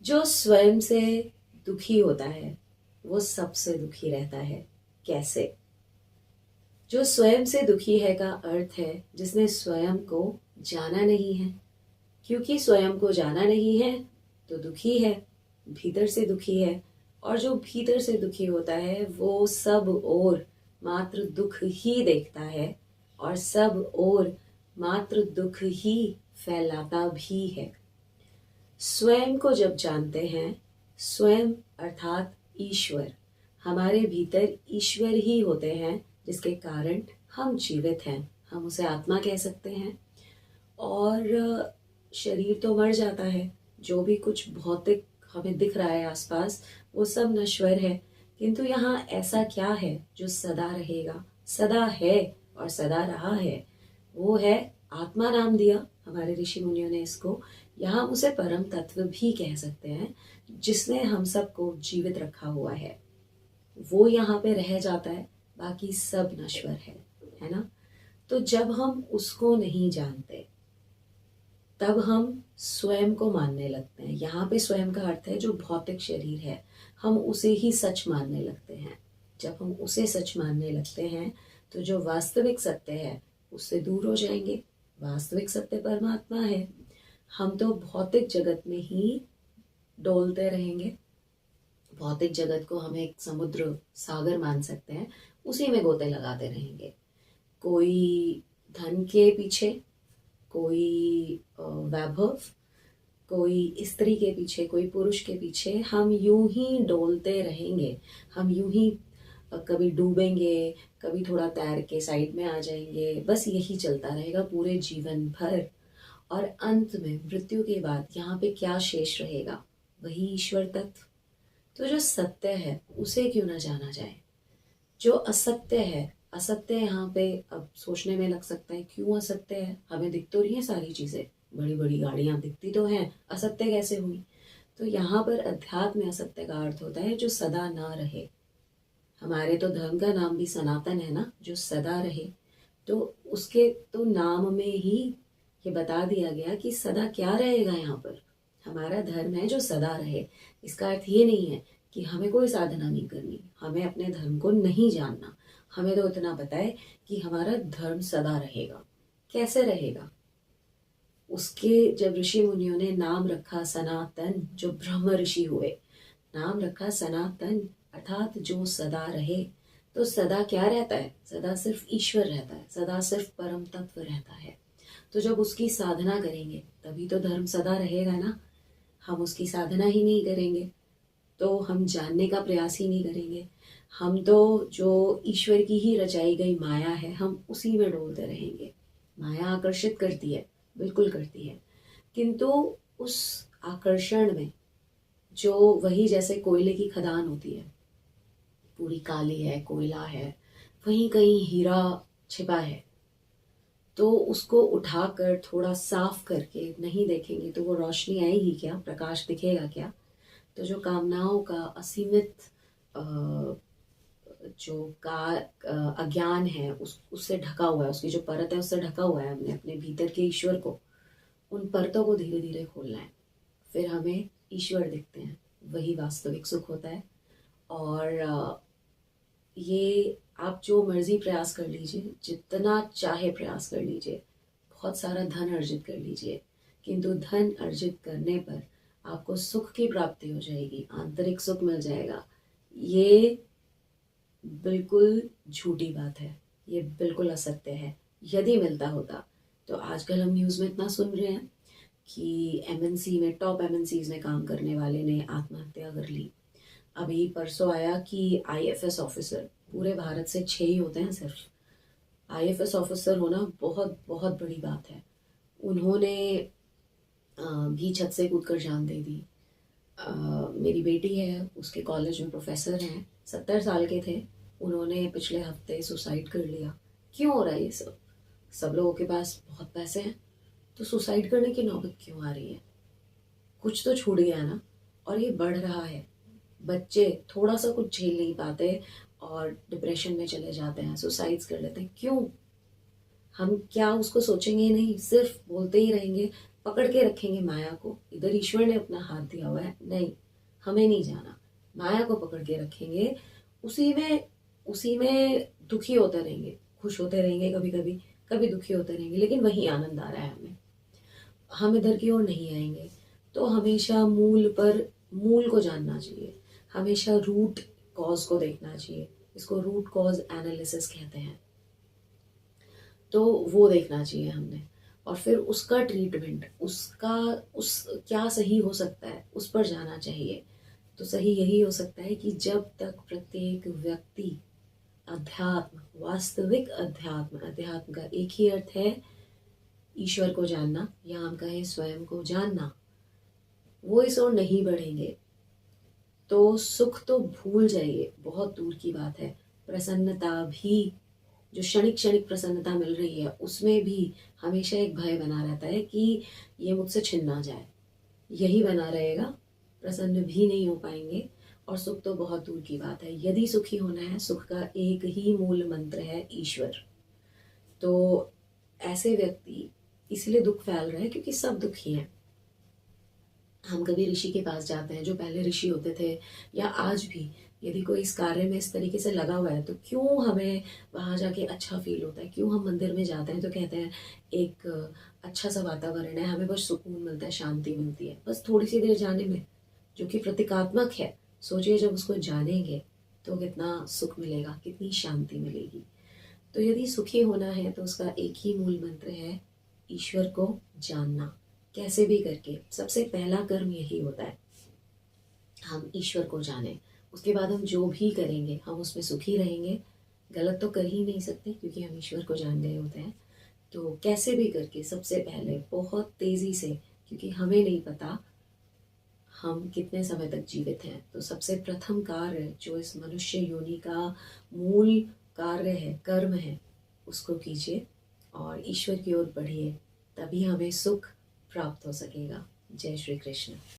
जो स्वयं से दुखी होता है वो सबसे दुखी रहता है। कैसे? जो स्वयं से दुखी है का अर्थ है जिसने स्वयं को जाना नहीं है। क्योंकि स्वयं को जाना नहीं है तो दुखी है, भीतर से दुखी है। और जो भीतर से दुखी होता है वो सब और मात्र दुख ही देखता है और सब और मात्र दुख ही फैलाता भी है। स्वयं को जब जानते हैं, स्वयं अर्थात ईश्वर, हमारे भीतर ईश्वर ही होते हैं जिसके कारण हम जीवित हैं। हम उसे आत्मा कह सकते हैं। और शरीर तो मर जाता है, जो भी कुछ भौतिक हमें दिख रहा है आसपास वो सब नश्वर है। किंतु यहाँ ऐसा क्या है जो सदा रहेगा, सदा है और सदा रहा है? वो है आत्मा, नाम दिया हमारे ऋषि मुनियों ने इसको। यहाँ हम उसे परम तत्व भी कह सकते हैं, जिसने हम सबको जीवित रखा हुआ है। वो यहाँ पे रह जाता है, बाकी सब नश्वर है ना। तो जब हम उसको नहीं जानते तब हम स्वयं को मानने लगते हैं। यहाँ पे स्वयं का अर्थ है जो भौतिक शरीर है, हम उसे ही सच मानने लगते हैं। जब हम उसे सच मानने लगते हैं तो जो वास्तविक सत्य है उससे दूर हो जाएंगे। वास्तविक सत्य परमात्मा है। हम तो भौतिक जगत में ही डोलते रहेंगे। भौतिक जगत को हम एक समुद्र सागर मान सकते हैं, उसी में गोते लगाते रहेंगे। कोई धन के पीछे, कोई वैभव, कोई स्त्री के पीछे, कोई पुरुष के पीछे हम यूं ही डोलते रहेंगे। हम यूं ही कभी डूबेंगे, कभी थोड़ा तैर के साइड में आ जाएंगे। बस यही चलता रहेगा पूरे जीवन भर। और अंत में मृत्यु के बाद यहाँ पे क्या शेष रहेगा? वही ईश्वर तत्व। तो जो सत्य है उसे क्यों ना जाना जाए? जो असत्य है, असत्य यहाँ पे अब सोचने में लग सकता है क्यों असत्य है? हमें दिख तो रही है सारी चीजें, बड़ी बड़ी गाड़ियां दिखती तो हैं, असत्य कैसे हुई? तो यहाँ पर अध्यात्म में असत्य का अर्थ होता है जो सदा ना रहे। हमारे तो धर्म का नाम भी सनातन है ना, जो सदा रहे। तो उसके तो नाम में ही ये बता दिया गया कि सदा क्या रहेगा यहाँ पर। हमारा धर्म है जो सदा रहे। इसका अर्थ ये नहीं है कि हमें कोई साधना नहीं करनी, हमें अपने धर्म को नहीं जानना। हमें तो इतना पता है कि हमारा धर्म सदा रहेगा। कैसे रहेगा? उसके जब ऋषि मुनियों ने नाम रखा सनातन, जो ब्रह्म ऋषि हुए, नाम रखा सनातन अर्थात जो सदा रहे। तो सदा क्या रहता है? सदा सिर्फ ईश्वर रहता है, सदा सिर्फ परम तत्व रहता है। तो जब उसकी साधना करेंगे तभी तो धर्म सदा रहेगा ना। हम उसकी साधना ही नहीं करेंगे तो हम जानने का प्रयास ही नहीं करेंगे। हम तो जो ईश्वर की ही रचाई गई माया है हम उसी में डोलते रहेंगे। माया आकर्षित करती है, बिल्कुल करती है, किंतु उस आकर्षण में जो वही जैसे कोयले की खदान होती है, पूरी काली है, कोयला है, वहीं कहीं हीरा छिपा है। तो उसको उठाकर थोड़ा साफ करके नहीं देखेंगे तो वो रोशनी आएगी क्या? प्रकाश दिखेगा क्या? तो जो कामनाओं का असीमित जो का अज्ञान है उससे ढका हुआ है, उसकी जो परत है उससे ढका हुआ है, हमने अपने भीतर के ईश्वर को, उन परतों को धीरे धीरे खोलना है। फिर हमें ईश्वर दिखते हैं, वही वास्तविक सुख होता है। और ये आप जो मर्जी प्रयास कर लीजिए, जितना चाहे प्रयास कर लीजिए, बहुत सारा धन अर्जित कर लीजिए, किंतु धन अर्जित करने पर आपको सुख की प्राप्ति हो जाएगी, आंतरिक सुख मिल जाएगा, ये बिल्कुल झूठी बात है। ये बिल्कुल असत्य है। यदि मिलता होता तो आजकल हम न्यूज़ में इतना सुन रहे हैं कि एमएनसी में, टॉप एमएनसीज में काम करने वाले ने आत्महत्या कर ली। अभी परसों आया कि आईएफएस ऑफिसर, पूरे भारत से 6 ही होते हैं सिर्फ। आईएफएस ऑफिसर होना बहुत बहुत बड़ी बात है। उन्होंने भी छत से कूदकर जान दे दी। मेरी बेटी है, उसके कॉलेज में प्रोफेसर हैं, 70 साल के थे, उन्होंने पिछले हफ्ते सुसाइड कर लिया। क्यों हो रहा है ये सब? सब लोगों के पास बहुत पैसे हैं तो सुसाइड करने की नौबत क्यों आ रही है? कुछ तो छूट गया ना। और ये बढ़ रहा है। बच्चे थोड़ा सा कुछ झेल नहीं पाते और डिप्रेशन में चले जाते हैं, सुसाइड्स कर लेते हैं। क्यों? हम क्या उसको सोचेंगे ही नहीं, सिर्फ बोलते ही रहेंगे पकड़ के रखेंगे माया को, इधर ईश्वर ने अपना हाथ दिया हुआ है, नहीं हमें नहीं जाना, माया को पकड़ के रखेंगे, उसी में दुखी होते रहेंगे, खुश होते रहेंगे, कभी कभी कभी दुखी होते रहेंगे, लेकिन वही आनंद आ रहा है हमें, हम इधर की ओर नहीं आएंगे। तो हमेशा मूल को जानना चाहिए, हमेशा रूट कॉज को देखना चाहिए, इसको रूट कॉज एनालिसिस कहते हैं। तो वो देखना चाहिए हमने, और फिर उसका ट्रीटमेंट, उस क्या सही हो सकता है उस पर जाना चाहिए। तो सही यही हो सकता है कि जब तक प्रत्येक व्यक्ति अध्यात्म, वास्तविक अध्यात्म, अध्यात्म का एक ही अर्थ है ईश्वर को जानना, या हम कहें स्वयं को जानना, वो इस ओर नहीं बढ़ेंगे तो सुख तो भूल जाइए, बहुत दूर की बात है। प्रसन्नता भी, जो क्षणिक क्षणिक प्रसन्नता मिल रही है, उसमें भी हमेशा एक भय बना रहता है कि ये मुझसे छिन ना जाए, यही बना रहेगा, प्रसन्न भी नहीं हो पाएंगे, और सुख तो बहुत दूर की बात है। यदि सुखी होना है, सुख का एक ही मूल मंत्र है ईश्वर। तो ऐसे व्यक्ति, इसलिए दुख फैल रहा है क्योंकि सब दुखी हैं। हम कभी ऋषि के पास जाते हैं, जो पहले ऋषि होते थे, या आज भी यदि कोई इस कार्य में इस तरीके से लगा हुआ है, तो क्यों हमें वहाँ जाके अच्छा फील होता है, क्यों हम मंदिर में जाते हैं तो कहते हैं एक अच्छा सा वातावरण है, हमें बस सुकून मिलता है, शांति मिलती है, बस थोड़ी सी देर जाने में, जो कि प्रतीकात्मक है। सोचिए जब उसको जानेंगे तो कितना सुख मिलेगा, कितनी शांति मिलेगी। तो यदि सुखी होना है तो उसका एक ही मूल मंत्र है ईश्वर को जानना, कैसे भी करके। सबसे पहला कर्म यही होता है, हम ईश्वर को जानें, उसके बाद हम जो भी करेंगे हम उसमें सुखी रहेंगे। गलत तो कर ही नहीं सकते क्योंकि हम ईश्वर को जान गए होते हैं। तो कैसे भी करके सबसे पहले बहुत तेज़ी से, क्योंकि हमें नहीं पता हम कितने समय तक जीवित हैं, तो सबसे प्रथम कार्य जो इस मनुष्य योनि का मूल कार्य है, कर्म है, उसको कीजिए और ईश्वर की ओर बढ़िए, तभी हमें सुख प्राप्त हो सकेगा। जय श्री कृष्ण।